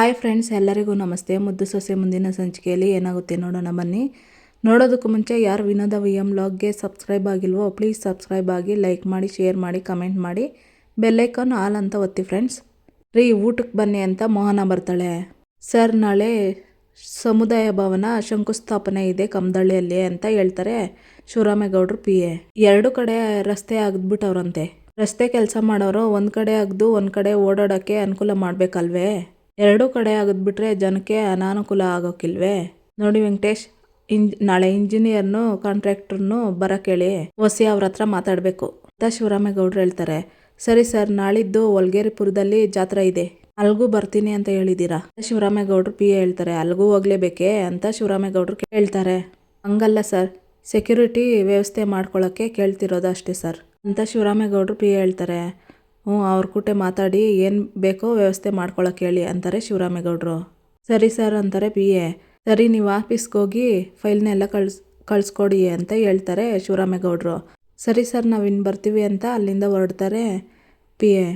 Hi friends, ಎಲ್ಲರಿಗೂ ನಮಸ್ತೆ. ಮುದ್ದು ಸೊಸೆ ಮುಂದಿನ ಸಂಚಿಕೆಯಲ್ಲಿ ಏನಾಗುತ್ತೆ ನೋಡೋಣ ಬನ್ನಿ. ನೋಡೋದಕ್ಕೂ ಮುಂಚೆ ಯಾರು ವಿನೋದ ವಿಎಂ ವ್ಲಾಗ್ಗೆ ಸಬ್ಸ್ಕ್ರೈಬ್ ಆಗಿಲ್ವೋ ಪ್ಲೀಸ್ ಸಬ್ಸ್ಕ್ರೈಬ್ ಆಗಿ, ಲೈಕ್ ಮಾಡಿ, ಶೇರ್ ಮಾಡಿ, ಕಮೆಂಟ್ ಮಾಡಿ, ಬೆಲ್ಲೈಕಾನ್ ಆಲ್ ಅಂತ ಒತ್ತಿ ಫ್ರೆಂಡ್ಸ್. ಊಟಕ್ಕೆ ಬನ್ನಿ ಅಂತ ಮೋಹನ ಬರ್ತಾಳೆ. ಸರ್, ನಾಳೆ ಸಮುದಾಯ ಭವನ ಶಂಕುಸ್ಥಾಪನೆ ಇದೆ ಕಮದಳ್ಳಿಯಲ್ಲಿ ಅಂತ ಹೇಳ್ತಾರೆ ಶಿವರಾಮೇಗೌಡರು PA. ಎರಡು ಕಡೆ ರಸ್ತೆ ಅಗ್ದ್ಬಿಟ್ಟವ್ರಂತೆ. ರಸ್ತೆ ಕೆಲಸ ಮಾಡೋರು ಒಂದು ಕಡೆ ಅಗ್ದು ಒಂದು ಕಡೆ ಓಡಾಡೋಕ್ಕೆ ಅನುಕೂಲ ಮಾಡಬೇಕಲ್ವೇ? ಎರಡೂ ಕಡೆ ಅಗದ್ಬಿಟ್ರೆ ಜನಕ್ಕೆ ಅನಾನುಕೂಲ ಆಗೋಕ್ಕಿಲ್ವೇ? ನೋಡಿ ವೆಂಕಟೇಶ್, ನಾಳೆ ಇಂಜಿನಿಯರ್ನು ಕಾಂಟ್ರಾಕ್ಟರ್ನು ಬರೋಕ್ಕೇಳಿ ಹೊಸಿ ಅವ್ರ ಹತ್ರ ಮಾತಾಡಬೇಕು ಅಂತ ಶಿವರಾಮೇಗೌಡರು ಹೇಳ್ತಾರೆ. ಸರಿ ಸರ್, ನಾಳಿದ್ದು ಒಳಗೇರಿಪುರದಲ್ಲಿ ಜಾತ್ರೆ ಇದೆ, ಅಲ್ಗೂ ಬರ್ತೀನಿ ಅಂತ ಹೇಳಿದ್ದೀರಾ? ಶಿವರಾಮೇಗೌಡರು PA ಹೇಳ್ತಾರೆ. ಅಲ್ಗೂ ಹೋಗ್ಲೇಬೇಕೇ ಅಂತ ಶಿವರಾಮೇಗೌಡರು ಹೇಳ್ತಾರೆ. ಹಂಗಲ್ಲ ಸರ್, ಸೆಕ್ಯೂರಿಟಿ ವ್ಯವಸ್ಥೆ ಮಾಡ್ಕೊಳ್ಳೋಕ್ಕೆ ಕೇಳ್ತಿರೋದು ಅಷ್ಟೇ ಸರ್ ಅಂತ ಶಿವರಾಮೇಗೌಡರು PA ಹೇಳ್ತಾರೆ. ಅವ್ರ ಕೂಟೆ ಮಾತಾಡಿ ಏನು ಬೇಕೋ ವ್ಯವಸ್ಥೆ ಮಾಡ್ಕೊಳಕ್ಕೆ ಹೇಳಿ ಅಂತಾರೆ ಶಿವರಾಮೇಗೌಡರು. ಸರಿ ಸರ್ ಅಂತಾರೆ PA. ಸರಿ, ನೀವು ಆಫೀಸ್ಗೆ ಹೋಗಿ ಫೈಲ್ನೆಲ್ಲ ಕಳಿಸ್ಕೊಡಿ ಅಂತ ಹೇಳ್ತಾರೆ ಶಿವರಾಮೇಗೌಡರು. ಸರಿ ಸರ್, ನಾವು ಇನ್ನು ಬರ್ತೀವಿ ಅಂತ ಅಲ್ಲಿಂದ ಹೊರಡ್ತಾರೆ PA.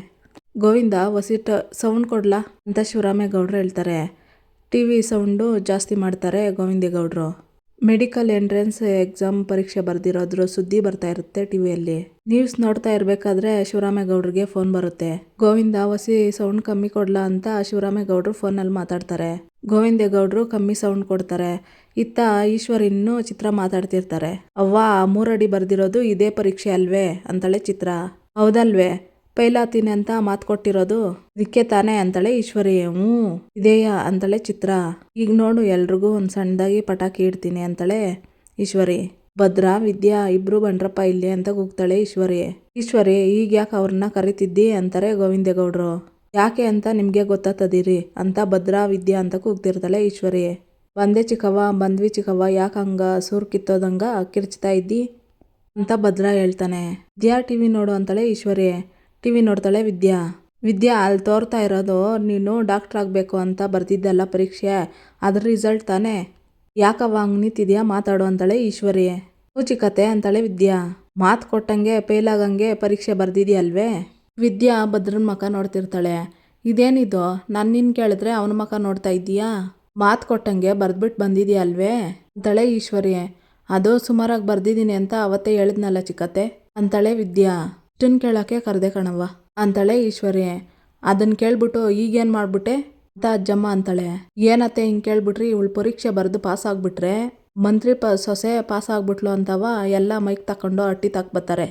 ಗೋವಿಂದ, ವಸಿಟ್ ಸೌಂಡ್ ಕೊಡ್ಲಾ ಅಂತ ಶಿವರಾಮೇಗೌಡರು ಹೇಳ್ತಾರೆ. TV ಸೌಂಡು ಜಾಸ್ತಿ ಮಾಡ್ತಾರೆ ಗೋವಿಂದೇಗೌಡರು. ಮೆಡಿಕಲ್ ಎಂಟ್ರೆನ್ಸ್ ಎಕ್ಸಾಮ್ ಪರೀಕ್ಷೆ ಬರೆದಿರೋದ್ರ ಸುದ್ದಿ ಬರ್ತಾ ಇರುತ್ತೆ ಟಿವಿಯಲ್ಲಿ. ನ್ಯೂಸ್ ನೋಡ್ತಾ ಇರಬೇಕಾದ್ರೆ ಶಿವರಾಮೇಗೌಡರಿಗೆ ಫೋನ್ ಬರುತ್ತೆ. ಗೋವಿಂದ, ವಸಿ ಸೌಂಡ್ ಕಮ್ಮಿ ಕೊಡ್ಲಾ ಅಂತ ಶಿವರಾಮೇಗೌಡರು ಫೋನಲ್ಲಿ ಮಾತಾಡ್ತಾರೆ. ಗೋವಿಂದೇಗೌಡರು ಕಮ್ಮಿ ಸೌಂಡ್ ಕೊಡ್ತಾರೆ. ಇತ್ತ ಈಶ್ವರ್ ಇನ್ನೂ ಚಿತ್ರ ಮಾತಾಡ್ತಿರ್ತಾರೆ. ಅವ್ವ, 3 ಅಡಿ ಬರ್ದಿರೋದು ಇದೇ ಪರೀಕ್ಷೆ ಅಲ್ವೇ ಅಂತಾಳೆ ಚಿತ್ರ. ಹೌದಲ್ವೇ, ಪೈಲಾತೀನಿ ಅಂತ ಮಾತು ಕೊಟ್ಟಿರೋದು ಇದಕ್ಕೆ ತಾನೇ ಅಂತಾಳೆ ಈಶ್ವರಿ. ಇದೆಯಾ ಅಂತಾಳೆ ಚಿತ್ರ. ಈಗ ನೋಡು, ಎಲ್ರಿಗೂ ಒಂದು ಸಣ್ಣದಾಗಿ ಪಟಾಕಿ ಇಡ್ತೀನಿ ಅಂತಾಳೆ ಈಶ್ವರಿ. ಭದ್ರಾ, ವಿದ್ಯಾ ಇಬ್ರು ಬಂಡ್ರಪ್ಪ ಇಲ್ಲಿ ಅಂತ ಕೂಗ್ತಾಳೆ ಈಶ್ವರಿ. ಈಗ ಯಾಕೆ ಅವ್ರನ್ನ ಕರಿತಿದ್ದಿ ಅಂತಾರೆ ಗೋವಿಂದೇಗೌಡರು. ಯಾಕೆ ಅಂತ ನಿಮಗೆ ಗೊತ್ತಾತದಿರಿ ಅಂತ ಭದ್ರಾ, ವಿದ್ಯಾ ಅಂತ ಕೂಗ್ತಿರ್ತಾಳೆ ಈಶ್ವರಿ. ಬಂದೆ ಚಿಕ್ಕವ್ವ, ಬಂದ್ವಿ ಚಿಕ್ಕವ್ವ, ಯಾಕೆ ಹಂಗ ಸೂರ್ ಕಿತ್ತೋದಂಗ ಕಿರ್ಚ್ತಾ ಇದ್ದಿ ಅಂತ ಭದ್ರಾ ಹೇಳ್ತಾನೆ. ವಿದ್ಯಾ, TV ನೋಡು ಅಂತಾಳೆ ಈಶ್ವರಿ. TV ನೋಡ್ತಾಳೆ ವಿದ್ಯಾ. ಅಲ್ಲಿ ತೋರ್ತಾ ಇರೋದು ನೀನು ಡಾಕ್ಟ್ರ್ ಆಗಬೇಕು ಅಂತ ಬರ್ದಿದ್ದಲ್ಲ ಪರೀಕ್ಷೆ, ಅದ್ರ ರಿಸಲ್ಟ್ ತಾನೇ. ಯಾಕವ್ವ ಹಂಗೆ ನಿಂತಿದ್ಯಾ, ಮಾತಾಡು ಅಂತಾಳೆ ಈಶ್ವರಿ. ಚಿಕ್ಕತೆ ಅಂತಾಳೆ ವಿದ್ಯಾ. ಮಾತು ಕೊಟ್ಟಂಗೆ ಫೇಲಾಗಂಗೆ ಪರೀಕ್ಷೆ ಬರ್ದಿದ್ಯಲ್ವೇ? ವಿದ್ಯಾ ಭದ್ರನ ಮಕ ನೋಡ್ತಿರ್ತಾಳೆ. ಇದೇನಿದು, ನಾನು ನಿನ್ನ ಕೇಳಿದ್ರೆ ಅವನ ಮಕ ನೋಡ್ತಾ ಇದ್ದೀಯಾ? ಮಾತು ಕೊಟ್ಟಂಗೆ ಬರ್ದ್ಬಿಟ್ಟು ಬಂದಿದ್ಯಾ ಅಲ್ವೇ ಅಂತಾಳೆ ಈಶ್ವರಿ. ಅದು ಸುಮಾರಾಗಿ ಬರ್ದಿದ್ದೀನಿ ಅಂತ ಅವತ್ತೇ ಹೇಳಿದ್ನಲ್ಲ ಚಿಕ್ಕತೆ ಅಂತಾಳೆ ವಿದ್ಯಾ. ಇಷ್ಟನ್ನು ಕೇಳೋಕ್ಕೆ ಕರೆದೆ ಕಣವ್ವ ಅಂತಾಳೆ ಈಶ್ವರಿ. ಅದನ್ನು ಕೇಳ್ಬಿಟ್ಟು ಈಗೇನು ಮಾಡ್ಬಿಟ್ಟೆ ಅಂತ ಅಜ್ಜಮ್ಮ ಅಂತಾಳೆ. ಏನತ್ತೆ ಹಿಂಗೆ ಕೇಳ್ಬಿಟ್ರಿ, ಇವಳು ಪರೀಕ್ಷೆ ಬರೆದು ಪಾಸ್ ಆಗ್ಬಿಟ್ರೆ ಮಂತ್ರಿ ಸೊಸೆ ಪಾಸ್ ಆಗ್ಬಿಟ್ಲು ಅಂತವ ಎಲ್ಲ ಮೈಕ್ ತಗೊಂಡು ಅಟ್ಟಿ ಬರ್ತಾರೆ.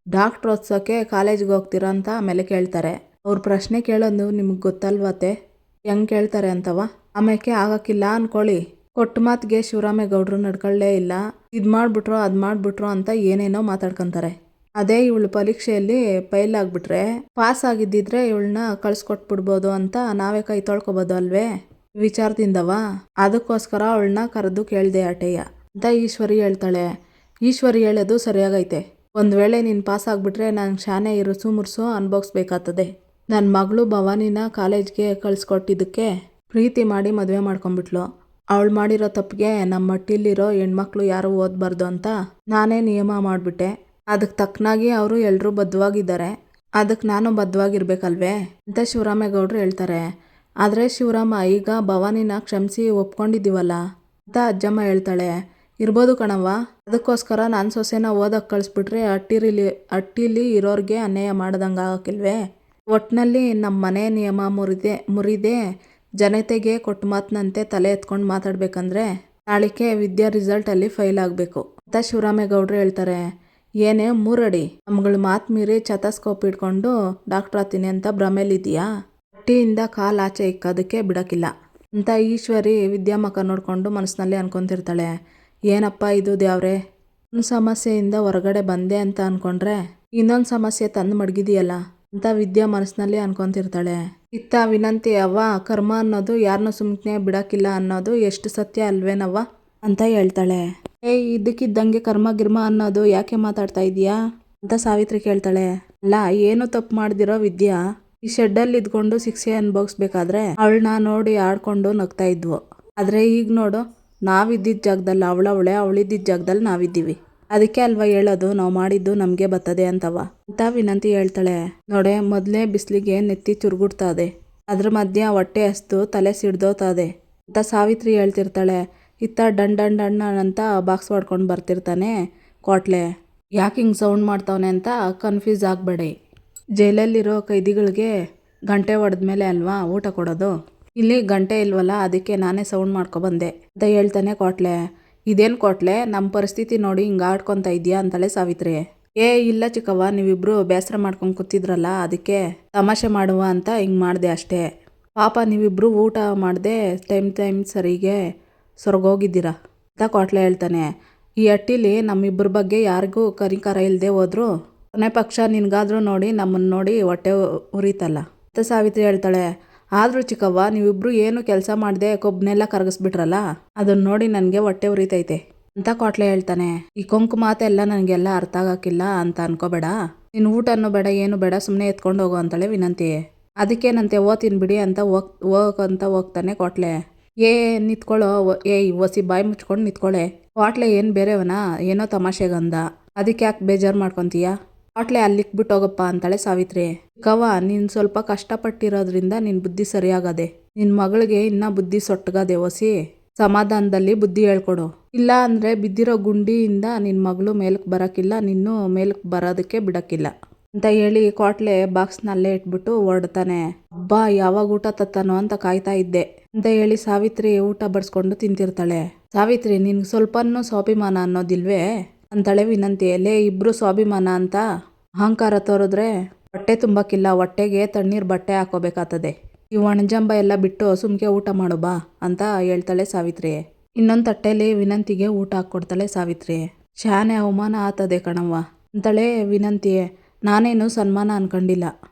ಡಾಕ್ಟ್ರ್ ಓದ್ಸೋಕ್ಕೆ ಕಾಲೇಜ್ಗೆ ಹೋಗ್ತೀರಾ ಅಂತ ಆಮೇಲೆ ಕೇಳ್ತಾರೆ. ಅವ್ರ ಪ್ರಶ್ನೆ ಕೇಳೋದು ನಿಮ್ಗೆ ಗೊತ್ತಲ್ವತ್ತೆ, ಹೆಂಗೆ ಕೇಳ್ತಾರೆ ಅಂತವ. ಆಮೇಲೆ ಆಗೋಕ್ಕಿಲ್ಲ ಅನ್ಕೊಳ್ಳಿ. ಕೊಟ್ಟ ಮಾತಿಗೆ ಶಿವರಾಮೇಗೌಡರು ನಡ್ಕೊಳ್ಳೇ ಇಲ್ಲ. ಇದು ಮಾಡಿಬಿಟ್ರು ಅದು ಮಾಡಿಬಿಟ್ರು ಅಂತ ಏನೇನೋ ಮಾತಾಡ್ಕೊತಾರೆ. ಅದೇ ಇವಳು ಪರೀಕ್ಷೆಯಲ್ಲಿ ಫೈಲ್ ಆಗಿಬಿಟ್ರೆ, ಪಾಸ್ ಆಗಿದ್ದಿದ್ರೆ ಇವಳನ್ನ ಕಳಿಸ್ಕೊಟ್ಬಿಡ್ಬೋದು ಅಂತ ನಾವೇ ಕೈ ತೊಳ್ಕೊಬೋದು ಅಲ್ವೇ ವಿಚಾರದಿಂದವ. ಅದಕ್ಕೋಸ್ಕರ ಅವಳನ್ನ ಕರೆದು ಕೇಳಿದೆ ಅಟೆಯ ಅಂತ ಈಶ್ವರಿ ಹೇಳ್ತಾಳೆ. ಈಶ್ವರಿ ಹೇಳೋದು ಸರಿಯಾಗೈತೆ. ಒಂದು ವೇಳೆ ನೀನು ಪಾಸ್ ಆಗಿಬಿಟ್ರೆ ನಾನು ಶಾನೆ ಇರುಸು ಮುರ್ಸು ಅನ್ಭವಿಸ್ಬೇಕಾಗ್ತದೆ. ನನ್ನ ಮಗಳು ಭವಾನಿನ ಕಾಲೇಜ್ಗೆ ಕಳಿಸ್ಕೊಟ್ಟಿದ್ದಕ್ಕೆ ಪ್ರೀತಿ ಮಾಡಿ ಮದುವೆ ಮಾಡ್ಕೊಂಡ್ಬಿಟ್ಲು. ಅವಳು ಮಾಡಿರೋ ತಪ್ಪಿಗೆ ನಮ್ಮ ಮಟ್ಟಿಲಿರೋ ಹೆಣ್ಮಕ್ಳು ಯಾರು ಓದಬಾರ್ದು ಅಂತ ನಾನೇ ನಿಯಮ ಮಾಡಿಬಿಟ್ಟೆ. ಅದಕ್ಕೆ ತಕ್ಕನಾಗಿ ಅವರು ಎಲ್ಲರೂ ಬದ್ಧವಾಗಿದ್ದಾರೆ. ಅದಕ್ಕೆ ನಾನು ಬದ್ಧವಾಗಿರ್ಬೇಕಲ್ವೇ ಅಂತ ಶಿವರಾಮೇಗೌಡರು ಹೇಳ್ತಾರೆ. ಆದರೆ ಶಿವರಾಮ, ಈಗ ಭವಾನಿನ ಕ್ಷಮಿಸಿ ಒಪ್ಕೊಂಡಿದ್ದೀವಲ್ಲ ಅಂತ ಅಜ್ಜಮ್ಮ ಹೇಳ್ತಾಳೆ. ಇರ್ಬೋದು ಕಣವ್ವ, ಅದಕ್ಕೋಸ್ಕರ ನಾನು ಸೊಸೆನ ಓದಕ್ಕೆ ಕಳಿಸ್ಬಿಟ್ರೆ ಅಟ್ಟಿಲಿ ಇರೋರಿಗೆ ಅನ್ಯಾಯ ಮಾಡ್ದಂಗೆ ಆಗೋಕ್ಕಿಲ್ವೇ? ಒಟ್ಟಿನಲ್ಲಿ ನಮ್ಮ ಮನೆ ನಿಯಮ ಮುರಿದೆ ಜನತೆಗೆ ಕೊಟ್ಟ ಮಾತಿನಂತೆ ತಲೆ ಎತ್ಕೊಂಡು ಮಾತಾಡ್ಬೇಕಂದ್ರೆ ನಾಳಿಕೆ ವಿದ್ಯಾ ರಿಸಲ್ಟಲ್ಲಿ ಫೈಲ್ ಆಗಬೇಕು ಅಂತ ಶಿವರಾಮೇಗೌಡರು ಹೇಳ್ತಾರೆ. ಏನೇ 3 ಅಡಿ ನಮ್ಗಳ ಮಾತು ಮೀರಿ ಚತಸ್ಕೋಪ್ ಇಟ್ಕೊಂಡು ಡಾಕ್ಟ್ರ್ ಆತೀನಿ ಅಂತ ಭ್ರಮೇಲಿದೆಯಾ? ಅಟ್ಟಿಯಿಂದ ಕಾಲು ಆಚೆ ಇಕ್ಕೋದಕ್ಕೆ ಬಿಡೋಕ್ಕಿಲ್ಲ ಅಂತ ಈಶ್ವರಿ ವಿದ್ಯಾಮಕ ನೋಡಿಕೊಂಡು ಮನಸ್ಸಿನಲ್ಲಿ ಅನ್ಕೊತಿರ್ತಾಳೆ. ಏನಪ್ಪ ಇದು ದೇವ್ರೆ, ಒಂದು ಸಮಸ್ಯೆಯಿಂದ ಹೊರಗಡೆ ಬಂದೆ ಅಂತ ಅಂದ್ಕೊಂಡ್ರೆ ಇನ್ನೊಂದು ಸಮಸ್ಯೆ ತಂದು ಮಡಗಿದೆಯಲ್ಲ ಅಂತ ವಿದ್ಯಾ ಮನಸ್ಸಿನಲ್ಲಿ ಅನ್ಕೊತಿರ್ತಾಳೆ. ಇತ್ತ ವಿನಂತಿ, ಅವ್ವ, ಕರ್ಮ ಅನ್ನೋದು ಯಾರನ್ನೂ ಸುಮ್ಮನೆ ಬಿಡೋಕ್ಕಿಲ್ಲ ಅನ್ನೋದು ಎಷ್ಟು ಸತ್ಯ ಅಲ್ವೇನವ್ವ ಅಂತ ಹೇಳ್ತಾಳೆ. ಇದಕ್ಕಿದ್ದಂಗೆ ಕರ್ಮ ಗಿರ್ಮ ಅನ್ನೋದು ಯಾಕೆ ಮಾತಾಡ್ತಾ ಇದೀಯಾ ಅಂತ ಸಾವಿತ್ರಿ ಕೇಳ್ತಾಳೆ. ಅಲ್ಲ, ಏನು ತಪ್ಪು ಮಾಡ್ದಿರೋ ವಿದ್ಯಾ ಈ ಶೆಡ್ಡಲ್ಲಿ ಇದ್ಕೊಂಡು ಶಿಕ್ಷೆ ಅನುಭವಿಸ್ಬೇಕಾದ್ರೆ ಅವಳನ್ನ ನೋಡಿ ಆಡ್ಕೊಂಡು ನಗ್ತಾ ಇದ್ವು. ಆದರೆ ಈಗ ನೋಡು, ನಾವಿದ್ದಿದ್ದ ಜಾಗದಲ್ಲಿ ಅವಳಿದ್ದಿದ್ದ ಜಾಗದಲ್ಲಿ ನಾವಿದ್ದೀವಿ. ಅದಕ್ಕೆ ಅಲ್ವಾ ಹೇಳೋದು, ನಾವು ಮಾಡಿದ್ದು ನಮಗೆ ಬರ್ತದೆ ಅಂತವ ಅಂತ ವಿನಂತಿ ಹೇಳ್ತಾಳೆ. ನೋಡೆ, ಮೊದಲೇ ಬಿಸಿಲಿಗೆ ನೆತ್ತಿ ಚುರುಗುಡ್ತಾ ಇದೆ. ಅದ್ರ ಮಧ್ಯ ಹೊಟ್ಟೆ ಹಸ್ದು ತಲೆ ಸಿಡ್ದೋತದೆ ಅಂತ ಸಾವಿತ್ರಿ ಹೇಳ್ತಿರ್ತಾಳೆ. ಇತ್ತ ಡಣ್ ಡಣ್ ಡಣ್ಣ ಅಂತ ಬಾಕ್ಸ್ ಮಾಡ್ಕೊಂಡು ಬರ್ತಿರ್ತಾನೆ ಕೋಟ್ಲೆ. ಯಾಕೆ ಹಿಂಗೆ ಸೌಂಡ್ ಮಾಡ್ತಾವನೆ ಅಂತ ಕನ್ಫ್ಯೂಸ್ ಆಗಬೇಡಿ. ಜೈಲಲ್ಲಿರೋ ಕೈದಿಗಳಿಗೆ ಗಂಟೆ ಹೊಡೆದ್ಮೇಲೆ ಅಲ್ವಾ ಊಟ ಕೊಡೋದು, ಇಲ್ಲಿ ಗಂಟೆ ಇಲ್ವಲ್ಲ ಅದಕ್ಕೆ ನಾನೇ ಸೌಂಡ್ ಮಾಡ್ಕೊಬಂದೆ ಅಂತ ಹೇಳ್ತಾನೆ ಕೋಟ್ಲೆ. ಇದೇನು ಕೋಟ್ಲೆ, ನಮ್ಮ ಪರಿಸ್ಥಿತಿ ನೋಡಿ ಹಿಂಗೆ ಆಡ್ಕೊತಾ ಇದೆಯಾ ಅಂತಾಳೆ ಸಾವಿತ್ರಿ. ಇಲ್ಲ ಚಿಕ್ಕವ್ವ, ನೀವಿಬ್ರು ಬೇಸರ ಮಾಡ್ಕೊಂಡು ಕೂತಿದ್ರಲ್ಲ ಅದಕ್ಕೆ ತಮಾಷೆ ಮಾಡುವ ಅಂತ ಹಿಂಗೆ ಮಾಡಿದೆ ಅಷ್ಟೇ. ಪಾಪ ನೀವಿಬ್ರು ಊಟ ಮಾಡದೆ ಟೈಮ್ ಸರಿಗೆ ಸೊರಗೋಗಿದ್ದೀರಾ ಅಂತ ಕೋಟ್ಲೆ ಹೇಳ್ತಾನೆ. ಈ ಹಟ್ಟಿಲಿ ನಮ್ಮಿಬ್ಬರ ಬಗ್ಗೆ ಯಾರಿಗೂ ಕನಿಕರ ಇಲ್ಲದೆ ಹೋದ್ರು ಕೊನೆ ಪಕ್ಷ ನಿನ್ಗಾದ್ರೂ ನೋಡಿ ನಮ್ಮನ್ನು ನೋಡಿ ಹೊಟ್ಟೆ ಉರಿತಲ್ಲ ಅಂತ ಸಾವಿತ್ರಿ ಹೇಳ್ತಾಳೆ. ಆದರೂ ಚಿಕ್ಕವ್ವ, ನೀವಿಬ್ರು ಏನು ಕೆಲಸ ಮಾಡದೆ ಕೊಬ್ಬನೆಲ್ಲ ಕರಗಿಸ್ಬಿಟ್ರಲ್ಲ ಅದನ್ನ ನೋಡಿ ನನಗೆ ಹೊಟ್ಟೆ ಉರಿತೈತೆ ಅಂತ ಕೋಟ್ಲೆ ಹೇಳ್ತಾನೆ. ಈ ಕೊಂಕು ಮಾತೆಲ್ಲ ನನಗೆಲ್ಲ ಅರ್ಥ ಆಗೋಕ್ಕಿಲ್ಲ ಅಂತ ಅನ್ಕೋಬೇಡ. ನೀನು ಊಟನೂ ಬೇಡ ಏನು ಬೇಡ, ಸುಮ್ಮನೆ ಎತ್ಕೊಂಡು ಹೋಗೋ ಅಂತಾಳೆ ವಿನಂತಿ. ಅದಕ್ಕೇನಂತೆ ಓದ್ತೀನಿ ಬಿಡಿ ಅಂತ ಹೋಗ್ತಾನೆ ಕೋಟ್ಲೆ. ನಿಂತ್ಕೊಳ್ಳೋ, ಒಸಿ ಬಾಯಿ ಮುಚ್ಕೊಂಡು ನಿಂತ್ಕೊಳ್ಳೆ. ಕೋಟ್ಲೆ ಏನು ಬೇರೆವನ ಏನೋ ತಮಾಷೆಗಂದ, ಅದಕ್ಕೆ ಯಾಕೆ ಬೇಜಾರು ಮಾಡ್ಕೊತೀಯ? ಕೋಟ್ಲೆ ಅಲ್ಲಿಗೆ ಬಿಟ್ಟು ಹೋಗಪ್ಪ ಅಂತಾಳೆ ಸಾವಿತ್ರಿ. ಕವ್ವ, ನೀನು ಸ್ವಲ್ಪ ಕಷ್ಟಪಟ್ಟಿರೋದ್ರಿಂದ ನಿನ್ನ ಬುದ್ಧಿ ಸರಿಯಾಗದೆ, ನಿನ್ನ ಮಗಳಿಗೆ ಇನ್ನೂ ಬುದ್ಧಿ ಸೊಟ್ಟಗದೆ, ಒಸಿ ಸಮಾಧಾನದಲ್ಲಿ ಬುದ್ಧಿ ಹೇಳ್ಕೊಡು. ಇಲ್ಲ ಅಂದರೆ ಬಿದ್ದಿರೋ ಗುಂಡಿಯಿಂದ ನಿನ್ನ ಮಗಳು ಮೇಲಕ್ಕೆ ಬರೋಕ್ಕಿಲ್ಲ, ನಿನ್ನೂ ಮೇಲಕ್ಕೆ ಬರೋದಕ್ಕೆ ಬಿಡೋಕ್ಕಿಲ್ಲ ಅಂತ ಹೇಳಿ ಕೋಟ್ಲೆ ಬಾಕ್ಸ್ನಲ್ಲೇ ಇಟ್ಬಿಟ್ಟು ಹೊರಡ್ತಾನೆ. ಅಬ್ಬಾ, ಯಾವಾಗ ಊಟ ತತ್ತಾನೋ ಅಂತ ಕಾಯ್ತಾ ಇದ್ದೆ ಅಂತ ಹೇಳಿ ಸಾವಿತ್ರಿ ಊಟ ಬಡಿಸ್ಕೊಂಡು ತಿಂತಿರ್ತಾಳೆ. ಸಾವಿತ್ರಿ, ನಿನ್ಗೆ ಸ್ವಲ್ಪನೂ ಸ್ವಾಭಿಮಾನ ಅನ್ನೋದಿಲ್ವೇ ಅಂತಾಳೆ ವಿನಂತಿ. ಇಬ್ರು ಸ್ವಾಭಿಮಾನ ಅಂತ ಅಹಂಕಾರ ತೋರಿದ್ರೆ ಹೊಟ್ಟೆ ತುಂಬಕ್ಕಿಲ್ಲ, ಹೊಟ್ಟೆಗೆ ತಣ್ಣೀರು ಬಟ್ಟೆ ಹಾಕೋಬೇಕಾಗ್ತದೆ. ಈ ಒಣಜಂಬ ಎಲ್ಲ ಬಿಟ್ಟು ಸುಮ್ಕೆ ಊಟ ಮಾಡು ಬಾ ಅಂತ ಹೇಳ್ತಾಳೆ ಸಾವಿತ್ರಿ. ಇನ್ನೊಂದು ತಟ್ಟೆಲಿ ವಿನಂತಿಗೆ ಊಟ ಹಾಕ್ಕೊಡ್ತಾಳೆ ಸಾವಿತ್ರಿ. ಶಾನೆ ಅವಮಾನ ಆತದೆ ಕಣವ್ವ ಅಂತಾಳೆ ವಿನಂತಿ. ನಾನೇನು ಸನ್ಮಾನ ಅನ್ಕೊಂಡಿಲ್ಲ,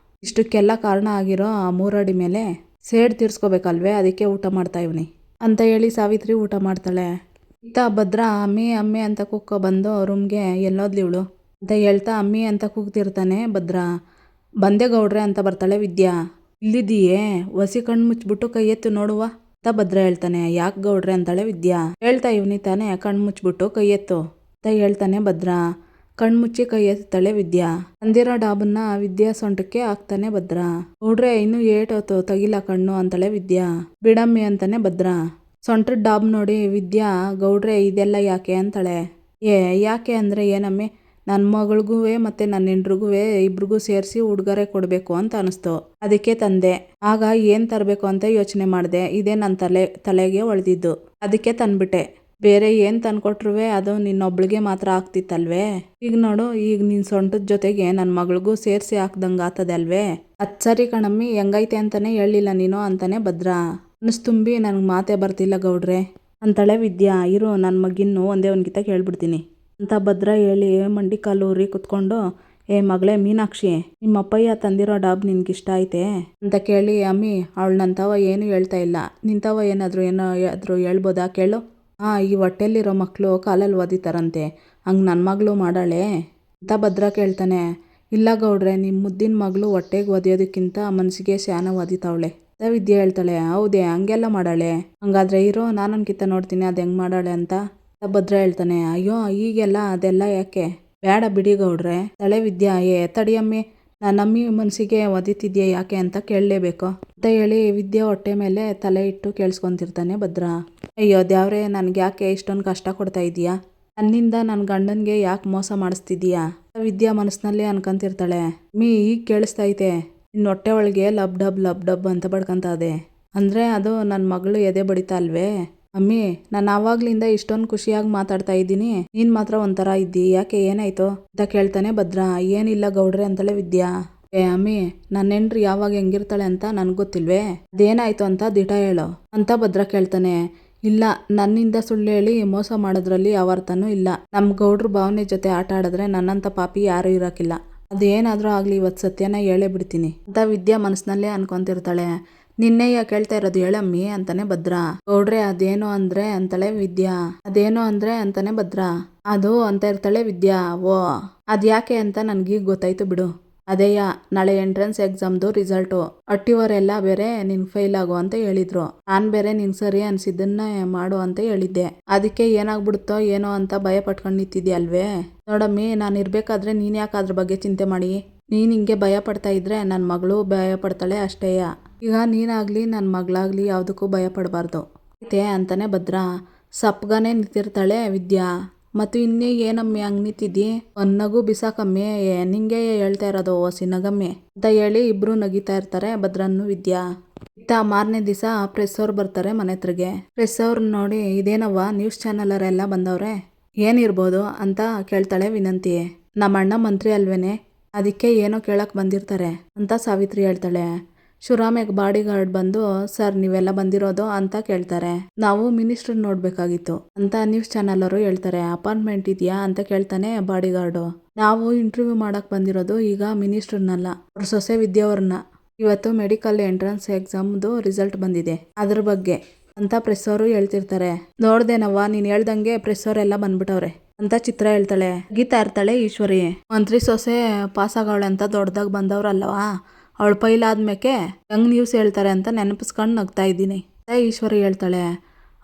ಇಷ್ಟಕ್ಕೆಲ್ಲ ಕಾರಣ ಆಗಿರೋ ಆ 3 ಅಡಿ ಮೇಲೆ ಸೇಡ್ ತೀರ್ಸ್ಕೋಬೇಕಲ್ವೇ, ಅದಕ್ಕೆ ಊಟ ಮಾಡ್ತಾ ಇವ್ನಿ ಅಂತ ಹೇಳಿ ಸಾವಿತ್ರಿ ಊಟ ಮಾಡ್ತಾಳೆ. ಇತ್ತ ಭದ್ರ ಅಮ್ಮಿ ಅಂತ ಕೂಗ್ಕೊ ಬಂದು ರೂಮ್ಗೆ ಎಲ್ಲೋದ್ಲಿ ಇವಳು ಅಂತ ಹೇಳ್ತಾ ಅಮ್ಮಿ ಅಂತ ಕೂಗ್ತಿರ್ತಾನೆ ಭದ್ರ. ಬಂದೆ ಗೌಡ್ರೆ ಅಂತ ಬರ್ತಾಳೆ ವಿದ್ಯಾ. ಇಲ್ಲಿದ್ದೀಯೇ, ಒಸಿ ಕಣ್ಣು ಮುಚ್ಬಿಟ್ಟು ಕೈ ಎತ್ತು ನೋಡುವ ಅಂತ ಭದ್ರ ಹೇಳ್ತಾನೆ. ಯಾಕೆ ಗೌಡ್ರೆ ಅಂತಾಳೆ ವಿದ್ಯಾ. ಹೇಳ್ತಾ ಇವ್ನಿ ತಾನೆ, ಕಣ್ಣು ಮುಚ್ಬಿಟ್ಟು ಕೈ ಎತ್ತು ಅಂತ ಹೇಳ್ತಾನೆ ಭದ್ರ. ಕಣ್ಣು ಮುಚ್ಚಿ ಕೈ ಎತ್ತಾಳೆ ವಿದ್ಯಾ. ಅಂದಿರೋ ಡಾಬನ್ನ ವಿದ್ಯಾ ಸೊಂಟಕ್ಕೆ ಹಾಕ್ತಾನೆ ಭದ್ರ. ಗೌಡ್ರೆ ಇನ್ನೂ ಏಟೋತು, ತಗಿಲ ಕಣ್ಣು ಅಂತಾಳೆ ವಿದ್ಯಾ. ಬಿಡಮ್ಮಿ ಅಂತಾನೆ ಭದ್ರ. ಸೊಂಟದ ಡಾಬ್ ನೋಡಿ ವಿದ್ಯಾ, ಗೌಡ್ರೆ ಇದೆಲ್ಲ ಯಾಕೆ ಅಂತಾಳೆ. ಯಾಕೆ ಅಂದರೆ ಏನಮ್ಮಿ, ನನ್ನ ಮಗಳಿಗೂ ಮತ್ತು ನನ್ನ ಹೆಂಡ್ರಿಗೂ ಇಬ್ರಿಗೂ ಸೇರಿಸಿ ಉಡುಗೊರೆ ಕೊಡಬೇಕು ಅಂತ ಅನಿಸ್ತು, ಅದಕ್ಕೆ ತಂದೆ. ಆಗ ಏನು ತರಬೇಕು ಅಂತ ಯೋಚನೆ ಮಾಡಿದೆ, ಇದೇ ನನ್ನ ತಲೆಗೆ ಹೊಳೆದಿದ್ದು, ಅದಕ್ಕೆ ತಂದ್ಬಿಟ್ಟೆ. ಬೇರೆ ಏನು ತಂದ್ಕೊಟ್ರು ಅದು ನಿನ್ನೊಬ್ಳಿಗೆ ಮಾತ್ರ ಆಗ್ತಿತ್ತಲ್ವೇ. ಈಗ ನೋಡು, ಈಗ ನಿನ್ನ ಸೊಂಟದ ಜೊತೆಗೆ ನನ್ನ ಮಗಳಿಗೂ ಸೇರಿಸಿ ಹಾಕ್ದಂಗೆ ಆಗ್ತದೆ ಅಲ್ವೇ. ಅದು ಸರಿ ಕಣಮ್ಮಿ, ಹೆಂಗೈತೆ ಅಂತಾನೆ ಹೇಳಿಲ್ಲ ನೀನು ಅಂತಾನೆ ಭದ್ರ. ಅನಿಸ್ತುಂಬಿ ನನಗೆ ಮಾತೇ ಬರ್ತಿಲ್ಲ ಗೌಡ್ರೆ ಅಂತಾಳೆ ವಿದ್ಯಾ. ಇರು, ನನ್ನ ಮಗಿನ್ನು ಒಂದೇ ಒಂದ್ಗಿತ ಕೇಳ್ಬಿಡ್ತೀನಿ ಅಂತ ಭದ್ರ ಹೇಳಿ ಮಂಡಿ ಕಾಲು ಊರಿ ಕುತ್ಕೊಂಡು, ಮಗಳೇ ಮೀನಾಕ್ಷಿ, ನಿಮ್ಮ ಅಪ್ಪಯ್ಯ ತಂದಿರೋ ಡಾಬ್ ನಿನ್ಗಿಷ್ಟ ಐತೆ ಅಂತ ಕೇಳಿ, ಅಮ್ಮಿ ಅವಳು ನನ್ನತವ ಏನು ಹೇಳ್ತಾ ಇಲ್ಲ, ನಿಂತವ ಏನಾದರೂ ಹೇಳ್ಬೋದಾ ಕೇಳು. ಈ ಹೊಟ್ಟೆಲಿರೋ ಮಕ್ಕಳು ಕಾಲಲ್ಲಿ ಓದಿತಾರಂತೆ, ಹಂಗೆ ನನ್ನ ಮಗಳು ಮಾಡಾಳೆ ಅಂತ ಭದ್ರ ಕೇಳ್ತಾನೆ. ಇಲ್ಲ ಗೌಡ್ರೆ, ನಿಮ್ಮ ಮುದ್ದಿನ ಮಗಳು ಹೊಟ್ಟೆಗೆ ಒದಿಯೋದಕ್ಕಿಂತ ಮನಸ್ಸಿಗೆ ಶಾನ ಓದಿತಾವಳೆ ಅಂತ ವಿದ್ಯೆ ಹೇಳ್ತಾಳೆ. ಹೌದೇ, ಹಂಗೆಲ್ಲ ಮಾಡಾಳೆ, ಹಂಗಾದ್ರೆ ಇರೋ ನಾನೊಂದ್ಕಿತ ನೋಡ್ತೀನಿ ಅದು ಹೆಂಗೆ ಮಾಡಾಳೆ ಅಂತ ಭದ್ರ ಹೇಳ್ತಾನೆ. ಅಯ್ಯೋ ಈಗೆಲ್ಲ ಅದೆಲ್ಲ ಯಾಕೆ, ಬೇಡ ಬಿಡಿ ಗೌಡ್ರೆ ತಳೆ ವಿದ್ಯಾ. ತಡಿಯಮ್ಮಿ, ನನ್ನಮ್ಮಿ ಮನಸ್ಸಿಗೆ ಒದಿತಿದ್ಯಾ ಯಾಕೆ ಅಂತ ಕೇಳಲೇಬೇಕು ಅಂತ ಹೇಳಿ ವಿದ್ಯಾ ಹೊಟ್ಟೆ ಮೇಲೆ ತಲೆ ಇಟ್ಟು ಕೇಳಿಸ್ಕೊತಿರ್ತಾನೆ ಭದ್ರ. ಅಯ್ಯೋ ದೇವ್ರೆ, ನನಗೆ ಯಾಕೆ ಇಷ್ಟೊಂದು ಕಷ್ಟ ಕೊಡ್ತಾ ಇದೀಯಾ, ನನ್ನಿಂದ ನನ್ನ ಗಂಡನಿಗೆ ಯಾಕೆ ಮೋಸ ಮಾಡಿಸ್ತಿದೀಯಾ ವಿದ್ಯಾ ಮನಸ್ಸಿನಲ್ಲಿ ಅನ್ಕೊಂತಿರ್ತಾಳೆ. ಈಗ ಕೇಳಿಸ್ತೈತೆ, ನಿನ್ನ ಹೊಟ್ಟೆ ಒಳಗೆ ಲಬ್ ಡಬ್ ಅಂತ ಬಡ್ಕೊಂತ ಅದೆ ಅಂದರೆ ಅದು ನನ್ನ ಮಗಳು ಎದೆ ಬಡಿತಾ ಅಲ್ವೇ. ಅಮ್ಮಿ, ನಾನು ಆವಾಗ್ಲಿಂದ ಇಷ್ಟೊಂದು ಖುಷಿಯಾಗಿ ಮಾತಾಡ್ತಾ ಇದ್ದೀನಿ, ನೀನು ಮಾತ್ರ ಒಂಥರ ಇದ್ದಿ, ಯಾಕೆ ಏನಾಯ್ತು ಅಂತ ಕೇಳ್ತಾನೆ ಭದ್ರ. ಏನಿಲ್ಲ ಗೌಡ್ರೆ ಅಂತಾಳೆ ವಿದ್ಯಾ. ಅಮ್ಮಿ, ನನ್ನ ಹೆಂಡ್ರಿ ಯಾವಾಗ ಹೆಂಗಿರ್ತಾಳೆ ಅಂತ ನನಗೆ ಗೊತ್ತಿಲ್ವೇ, ಅದೇನಾಯ್ತು ಅಂತ ದಿಟ ಹೇಳು ಅಂತ ಭದ್ರ ಕೇಳ್ತಾನೆ. ಇಲ್ಲ, ನನ್ನಿಂದ ಸುಳ್ಳು ಹೇಳಿ ಮೋಸ ಮಾಡೋದ್ರಲ್ಲಿ ಯಾವ ಅರ್ಥನೂ ಇಲ್ಲ. ನಮ್ಮ ಗೌಡ್ರ ಭಾವನೆ ಜೊತೆ ಆಟ ಆಡಿದ್ರೆ ನನ್ನಂಥ ಪಾಪಿ ಯಾರೂ ಇರೋಕ್ಕಿಲ್ಲ, ಅದೇನಾದರೂ ಆಗಲಿ ಇವತ್ತು ಸತ್ಯನ ಹೇಳೇ ಬಿಡ್ತೀನಿ ಅಂತ ವಿದ್ಯಾ ಮನಸ್ಸಿನಲ್ಲೇ ಅನ್ಕೊತಿರ್ತಾಳೆ. ನಿನ್ನೆಯ ಕೇಳ್ತಾ ಇರೋದು ಹೇಳಮ್ಮಿ ಅಂತಾನೆ ಭದ್ರ. ಗೌಡ್ರೆ ಅದೇನೋ ಅಂದ್ರೆ ಅಂತಾಳೆ ವಿದ್ಯಾ. ಅದೇನೋ ಅಂದ್ರೆ ಅಂತಾನೆ ಭದ್ರ. ಅದು ಅಂತ ಇರ್ತಾಳೆ ವಿದ್ಯಾ. ಅದ್ಯಾಕೆ ಅಂತ ನನಗೀಗ ಗೊತ್ತಾಯ್ತು ಬಿಡು. ಅದೇಯ, ನಾಳೆ ಎಂಟ್ರೆನ್ಸ್ ಎಕ್ಸಾಮ್ದು ರಿಸಲ್ಟು, ಅಟ್ಟಿವರೆಲ್ಲ ಬೇರೆ ನಿನ್ ಫೇಲ್ ಆಗು ಅಂತ ಹೇಳಿದ್ರು. ನಾನು ಬೇರೆ ನಿನ್ ಸರಿ ಅನ್ಸಿದ್ದನ್ನೇ ಮಾಡು ಅಂತ ಹೇಳಿದ್ದೆ, ಅದಕ್ಕೆ ಏನಾಗ್ಬಿಡುತ್ತೋ ಏನೋ ಅಂತ ಭಯ ಪಟ್ಕೊಂಡು ನಿಂತಿದ್ದೆ ಅಲ್ವೇ. ನೋಡಮ್ಮಿ, ನಾನು ಇರ್ಬೇಕಾದ್ರೆ ನೀನ್ ಯಾಕೆ ಅದ್ರ ಬಗ್ಗೆ ಚಿಂತೆ ಮಾಡಿ, ನೀನು ಹಿಂಗೆ ಭಯ ಪಡ್ತಾ ಇದ್ರೆ ನನ್ನ ಮಗಳು ಭಯ ಪಡ್ತಾಳೆ ಅಷ್ಟೇಯ. ಈಗ ನೀನಾಗಲಿ ನನ್ನ ಮಗಳಾಗಲಿ ಯಾವುದಕ್ಕೂ ಭಯ ಪಡಬಾರ್ದು ಐತೆ ಅಂತಾನೆ ಭದ್ರ ಸಪ್ಪಗಾನೆ ನಿಂತಿರ್ತಾಳೆ ವಿದ್ಯಾ. ಮತ್ತು ಇನ್ನೇ ಏನಮ್ಮಿ ಹಂಗೆ ನಿಂತಿದ್ದಿ, ಒಂದು ನಗು ಬಿಸಾಕಮ್ಮಿ, ನಿಂಗೆ ಹೇಳ್ತಾ ಇರೋದು ಓಸಿ ನಗಮ್ಮಿ ಅಂತ ಹೇಳಿ ಇಬ್ರು ನಗಿತಾ ಇರ್ತಾರೆ ಭದ್ರನ್ನು ವಿದ್ಯಾ. ಇತ್ತ ಮಾರನೇ ದಿವಸ ಪ್ರೆಸ್ ಅವ್ರು ಬರ್ತಾರೆ ಮನೆ ಹತ್ರಗೆ. ಪ್ರೆಸ್ ಅವ್ರನ್ನ ನೋಡಿ ಇದೇನವ್ವ ನ್ಯೂಸ್ ಚಾನಲರೆಲ್ಲ ಬಂದವ್ರೆ, ಏನಿರ್ಬೋದು ಅಂತ ಕೇಳ್ತಾಳೆ ವಿನಂತಿ. ನಮ್ಮ ಅಣ್ಣ ಮಂತ್ರಿ ಅಲ್ವೇನೆ, ಅದಕ್ಕೆ ಏನೋ ಕೇಳಕ್ಕೆ ಬಂದಿರ್ತಾರೆ ಅಂತ ಸಾವಿತ್ರಿ ಹೇಳ್ತಾಳೆ. ಶಿವರಾಮ್ಯಾಗ ಬಾಡಿ ಗಾರ್ಡ್ ಬಂದು ಸರ್ ನೀವೆಲ್ಲ ಬಂದಿರೋದು ಅಂತ ಕೇಳ್ತಾರೆ. ನಾವು ಮಿನಿಸ್ಟರ್ ನೋಡ್ಬೇಕಾಗಿತ್ತು ಅಂತ ನ್ಯೂಸ್ ಚಾನಲ್ ಅವರು ಹೇಳ್ತಾರೆ. ಅಪಾಯಿಂಟ್ಮೆಂಟ್ ಇದೆಯಾ ಅಂತ ಕೇಳ್ತಾನೆ ಬಾಡಿ ಗಾರ್ಡು. ನಾವು ಇಂಟರ್ವ್ಯೂ ಮಾಡಕ್ ಬಂದಿರೋದು ಈಗ ಮಿನಿಸ್ಟರ್ನಲ್ಲ, ಅವ್ರ ಸೊಸೆ ವಿದ್ಯಾವ್ರನ್ನ. ಇವತ್ತು ಮೆಡಿಕಲ್ ಎಂಟ್ರೆನ್ಸ್ ಎಕ್ಸಾಮ್ದು ರಿಸಲ್ಟ್ ಬಂದಿದೆ ಅದ್ರ ಬಗ್ಗೆ ಅಂತ ಪ್ರೆಸ್ ಅವರು ಹೇಳ್ತಿರ್ತಾರೆ. ನೋಡ್ದೇನವ್ವ ನೀನು ಹೇಳ್ದಂಗೆ ಪ್ರೆಸ್ ಅವರೆಲ್ಲ ಬಂದ್ಬಿಟ್ಟವ್ರೆ ಅಂತ ಚಿತ್ರ ಹೇಳ್ತಾಳೆ. ಗೀತಾ ಇರ್ತಾಳೆ ಈಶ್ವರಿ. ಮಂತ್ರಿ ಸೊಸೆ ಪಾಸ್ ಆಗವಳೆ ಅಂತ ದೊಡ್ಡದಾಗ ಬಂದವ್ರಲ್ವಾ, ಅವಳು ಪೈಲಾದ್ಮೇಕೆ ಹೆಂಗ್ ನ್ಯೂಸ್ ಹೇಳ್ತಾರೆ ಅಂತ ನೆನಪಿಸ್ಕೊಂಡು ನಗ್ತಾ ಇದ್ದೀನಿ. ಈಶ್ವರಿ ಹೇಳ್ತಾಳೆ,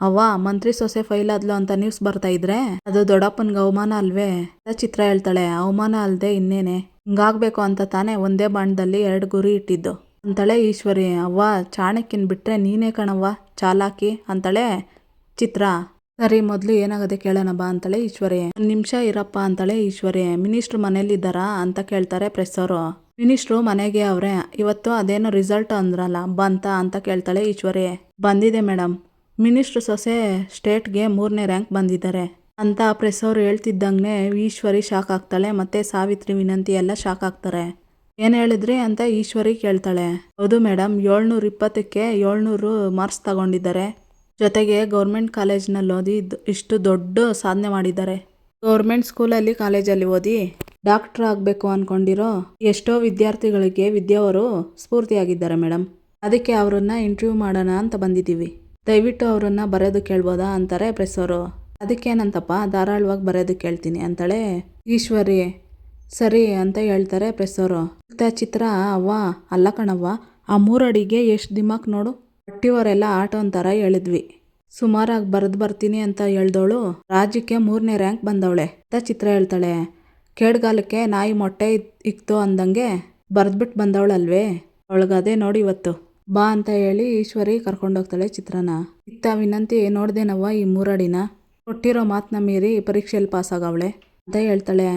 ಅವ್ವ ಮಂತ್ರಿ ಸೊಸೆ ಫೈಲ್ ಆದ್ಲು ಅಂತ ನ್ಯೂಸ್ ಬರ್ತಾ ಇದ್ರೆ ಅದು ದೊಡ್ಡಪ್ಪನ್ಗೆ ಅವಮಾನ ಅಲ್ವೇ ಅಂತ ಚಿತ್ರ ಹೇಳ್ತಾಳೆ. ಅವಮಾನ ಅಲ್ದೆ ಇನ್ನೇನೆ, ಹಿಂಗಾಗ್ಬೇಕು ಅಂತ ತಾನೇ ಒಂದೇ ಬಾಣದಲ್ಲಿ 2 ಗುರಿ ಇಟ್ಟಿದ್ದು ಅಂತಾಳೆ ಈಶ್ವರಿ. ಅವ್ವ ಚಾಣಕ್ಯನ್ ಬಿಟ್ರೆ ನೀನೇ ಕಣವ್ವ ಚಾಲಾಕಿ ಅಂತಾಳೆ ಚಿತ್ರ. ಸರಿ ಮೊದಲು ಏನಾಗದೆ ಕೇಳೋಣ ಬಾ ಅಂತಾಳೆ ಈಶ್ವರಿ. 1 ನಿಮಿಷ ಇರಪ್ಪ ಅಂತಾಳೆ ಈಶ್ವರಿ. ಮಿನಿಸ್ಟ್ರು ಮನೇಲಿದ್ದಾರಾ ಅಂತ ಕೇಳ್ತಾರೆ ಪ್ರೆಸ್ ಅವರು. ಮಿನಿಸ್ಟ್ರು ಮನೆಗೆ ಅವ್ರೆ, ಇವತ್ತು ಅದೇನೋ ರಿಸಲ್ಟ್ ಅಂದ್ರಲ್ಲ ಬಂತ ಅಂತ ಕೇಳ್ತಾಳೆ ಈಶ್ವರಿ. ಬಂದಿದೆ ಮೇಡಮ್, ಮಿನಿಸ್ಟ್ರು ಸೊಸೆ ಸ್ಟೇಟ್ಗೆ 3ನೇ ರ್ಯಾಂಕ್ ಬಂದಿದ್ದಾರೆ ಅಂತ ಪ್ರೆಸ್ ಅವರು ಹೇಳ್ತಿದ್ದಂಗೆ ಈಶ್ವರಿ ಶಾಕ್ ಆಗ್ತಾಳೆ. ಮತ್ತೆ ಸಾವಿತ್ರಿ ವಿನಂತಿ ಎಲ್ಲ ಶಾಕ್ ಆಗ್ತಾರೆ. ಏನು ಹೇಳಿದ್ರಿ ಅಂತ ಈಶ್ವರಿ ಕೇಳ್ತಾಳೆ. ಹೌದು ಮೇಡಮ್, 720ಕ್ಕೆ 700 ಮಾರ್ಕ್ಸ್ ತಗೊಂಡಿದ್ದಾರೆ. ಜೊತೆಗೆ ಗೌರ್ಮೆಂಟ್ ಕಾಲೇಜ್ನಲ್ಲಿ ಓದಿ ಇಷ್ಟು ದೊಡ್ಡ ಸಾಧನೆ ಮಾಡಿದ್ದಾರೆ. ಗೌರ್ಮೆಂಟ್ ಸ್ಕೂಲಲ್ಲಿ ಕಾಲೇಜಲ್ಲಿ ಓದಿ ಡಾಕ್ಟ್ರ್ ಆಗಬೇಕು ಅಂದ್ಕೊಂಡಿರೋ ಎಷ್ಟೋ ವಿದ್ಯಾರ್ಥಿಗಳಿಗೆ ವಿದ್ಯಾವರು ಸ್ಫೂರ್ತಿಯಾಗಿದ್ದಾರೆ ಮೇಡಮ್. ಅದಕ್ಕೆ ಅವರನ್ನ ಇಂಟರ್ವ್ಯೂ ಮಾಡೋಣ ಅಂತ ಬಂದಿದ್ದೀವಿ. ದಯವಿಟ್ಟು ಅವರನ್ನ ಬರೆಯೋದಕ್ಕೆ ಕೇಳ್ಬೋದಾ ಅಂತಾರೆ ಪ್ರೆಸ್ ಅವರು. ಅದಕ್ಕೇನಂತಪ್ಪ, ಧಾರಾಳವಾಗಿ ಬರೆಯೋದಕ್ಕೆ ಕೇಳ್ತೀನಿ ಅಂತಾಳೆ ಈಶ್ವರಿ. ಸರಿ ಅಂತ ಹೇಳ್ತಾರೆ ಪ್ರೆಸ್ ಅವರು. ಚಿತ್ರ, ಅವ್ವ ಅಲ್ಲ ಕಣವ್ವ, ಆ 3 ಅಡಿಗೆ ಎಷ್ಟು ದಿಮಾಕ್ ನೋಡು, ಹೊಟ್ಟಿವರೆಲ್ಲ ಆಟೋ ಅಂತಾರ ಹೇಳಿದ್ವಿ. ಸುಮಾರಾಗಿ ಬರ್ತೀನಿ ಅಂತ ಹೇಳ್ದವಳು ರಾಜ್ಯಕ್ಕೆ 3ನೇ ರ್ಯಾಂಕ್ ಬಂದವಳೆ ಅಂತ ಚಿತ್ರ ಹೇಳ್ತಾಳೆ. ಕೇಡ್ಗಾಲಕ್ಕೆ ನಾಯಿ ಮೊಟ್ಟೆ ಇಕ್ತು ಅಂದಂಗೆ ಬರ್ದ್ಬಿಟ್ಟು ಬಂದವಳಲ್ವೇ, ಅವಳಿಗದೇ ನೋಡಿ ಇವತ್ತು ಬಾ ಅಂತ ಹೇಳಿ ಈಶ್ವರಿ ಕರ್ಕೊಂಡೋಗ್ತಾಳೆ ಚಿತ್ರನ. ಇತ್ತ ವಿನಂತಿ, ನೋಡ್ದೇನವ್ವ ಈ 3 ಅಡಿನ, ಕೊಟ್ಟಿರೋ ಮಾತನ್ನ ಮೀರಿ ಪರೀಕ್ಷೆಯಲ್ಲಿ ಪಾಸ್ ಆಗವಳೆ ಅಂತ ಹೇಳ್ತಾಳೆ.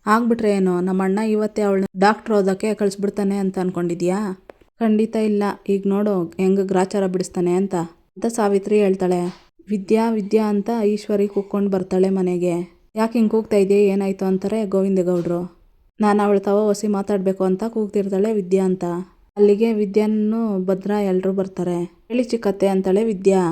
ಆಗ್ಬಿಟ್ರೆ ಏನು, ನಮ್ಮ ಅಣ್ಣ ಇವತ್ತೇ ಅವಳನ್ನ ಡಾಕ್ಟ್ರ್ ಓದೋಕ್ಕೆ ಕಳಿಸ್ಬಿಡ್ತಾನೆ ಅಂತ ಅನ್ಕೊಂಡಿದ್ಯಾ? ಖಂಡಿತ ಇಲ್ಲ, ಈಗ ನೋಡು ಹೆಂಗೆ ಗ್ರಾಚಾರ ಬಿಡಿಸ್ತಾನೆ ಅಂತ ಸಾವಿತ್ರಿ ಹೇಳ್ತಾಳೆ. ವಿದ್ಯಾ ವಿದ್ಯಾ ಅಂತ ಈಶ್ವರಿ ಕೂಕ್ಕೊಂಡು ಬರ್ತಾಳೆ ಮನೆಗೆ. ಯಾಕೆ ಹಿಂಗೆ ಕೂಗ್ತಾ ಇದೆಯಾ, ಏನಾಯ್ತು ಅಂತಾರೆ ಗೋವಿಂದಗೌಡರು. ನಾನು ಅವಳ ತವ ಹೊಸಿ ಮಾತಾಡಬೇಕು ಅಂತ ಕೂಗ್ತಿರ್ತಾಳೆ ವಿದ್ಯಾ ಅಂತ. ಅಲ್ಲಿಗೆ ವಿದ್ಯಾನು ಭದ್ರ ಎಲ್ಲರೂ ಬರ್ತಾರೆ. ಹೇಳಿ ಚಿಕ್ಕತ್ತೆ ಅಂತಾಳೆ ವಿದ್ಯಾ.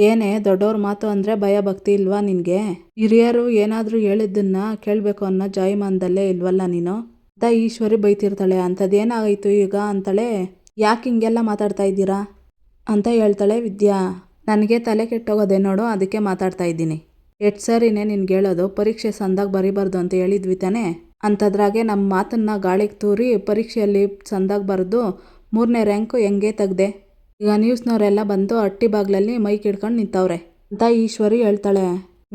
ಏನೇ ದೊಡ್ಡವ್ರ ಮಾತು ಅಂದರೆ ಭಯ ಭಕ್ತಿ ಇಲ್ವಾ ನಿನಗೆ? ಹಿರಿಯರು ಏನಾದರೂ ಹೇಳಿದ್ದನ್ನ ಕೇಳಬೇಕು ಅನ್ನೋ ಜಾಯಮಾನದಲ್ಲೇ ಇಲ್ವಲ್ಲ ನೀನು ಅಂತ ಈಶ್ವರಿ ಬೈತಿರ್ತಾಳೆ. ಅಂಥದ್ದೇನಾಗಾಯ್ತು ಈಗ ಅಂತಾಳೆ. ಯಾಕೆ ಹಿಂಗೆಲ್ಲ ಮಾತಾಡ್ತಾ ಇದ್ದೀರಾ ಅಂತ ಹೇಳ್ತಾಳೆ ವಿದ್ಯಾ. ನನಗೆ ತಲೆ ಕೆಟ್ಟೋಗೋದೆ ನೋಡು, ಅದಕ್ಕೆ ಮಾತಾಡ್ತಾ ಇದ್ದೀನಿ. ಎಷ್ಟು ಸರಿನೇ ನಿನ್ಗೆ ಹೇಳೋದು, ಪರೀಕ್ಷೆ ಸಂದಾಗ ಬರಿಬಾರ್ದು ಅಂತ ಹೇಳಿದ್ವಿ ತಾನೆ, ಅಂಥದ್ರಾಗೆ ನಮ್ಮ ಮಾತನ್ನು ಗಾಳಿಗೆ ತೂರಿ ಪರೀಕ್ಷೆಯಲ್ಲಿ ಸಂದಾಗ ಬರೆದು 3ನೇ ರ್ಯಾಂಕು ಹೆಂಗೆ ತೆಗ್ದೆ. ಈಗ ನ್ಯೂಸ್ನವರೆಲ್ಲ ಬಂದು ಅಟ್ಟಿ ಬಾಗ್ಲಲ್ಲಿ ಮೈಕ್ ಹಿಡ್ಕೊಂಡು ನಿಂತವ್ರೆ ಅಂತ ಈಶ್ವರಿ ಹೇಳ್ತಾಳೆ.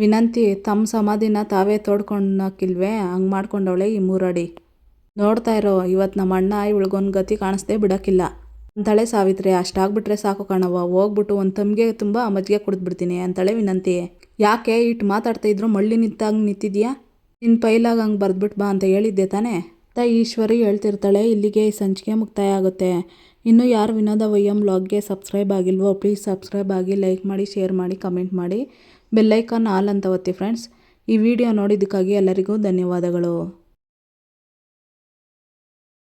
ವಿನಂತಿ, ತಮ್ಮ ಸಮಾಧಿನ ತಾವೇ ತೋಡ್ಕೊಂಡಕ್ಕಿಲ್ವೇ, ಹಂಗೆ ಮಾಡ್ಕೊಂಡವಳೆ ಈ 3 ಅಡಿ. ನೋಡ್ತಾ ಇರೋ, ಇವತ್ತು ನಮ್ಮ ಅಣ್ಣ ಇವಳಿಗೊಂದು ಗತಿ ಕಾಣಿಸ್ದೆ ಬಿಡೋಕ್ಕಿಲ್ಲ ಅಂತಾಳೆ ಸಾವಿತ್ರಿ. ಅಷ್ಟಾಗ್ಬಿಟ್ರೆ ಸಾಕು ಕಣವ್ವ, ಹೋಗ್ಬಿಟ್ಟು ಒಂದು ತಮ್ಗೆ ತುಂಬ ಮಜ್ಜಿಗೆ ಕುಡಿದ್ಬಿಡ್ತೀನಿ ಅಂತಾಳೆ ವಿನಂತಿ. ಯಾಕೆ ಇಟ್ಟು ಮಾತಾಡ್ತಾ ಇದ್ರು ಮಳ್ಳಿ ನಿಂತಂಗೆ ನಿಂತಿದ್ಯಾ, ನಿನ್ನ ಪೈಲಾಗ ಹಂಗೆ ಬರ್ದ್ಬಿಟ್ಟು ಬಾ ಅಂತ ಹೇಳಿದ್ದೆ ತಾನೇ ಅಂತ ಈಶ್ವರಿ ಹೇಳ್ತಿರ್ತಾಳೆ. ಇಲ್ಲಿಗೆ ಈ ಸಂಚಿಕೆ ಮುಕ್ತಾಯ ಆಗುತ್ತೆ. ಇನ್ನೂ ಯಾರು ವಿನೋದ ವೈಎಂ ವ್ಲಾಗ್ಗೆ ಸಬ್ಸ್ಕ್ರೈಬ್ ಆಗಿಲ್ವೋ ಪ್ಲೀಸ್ ಸಬ್ಸ್ಕ್ರೈಬ್ ಆಗಿ, ಲೈಕ್ ಮಾಡಿ, ಶೇರ್ ಮಾಡಿ, ಕಮೆಂಟ್ ಮಾಡಿ, ಬೆಲ್ಲೈಕಾನ್ ಆಲ್ ಅಂತ ಒತ್ತಿ ಫ್ರೆಂಡ್ಸ್. ಈ ವಿಡಿಯೋ ನೋಡಿದ್ದಕ್ಕಾಗಿ ಎಲ್ಲರಿಗೂ ಧನ್ಯವಾದಗಳು.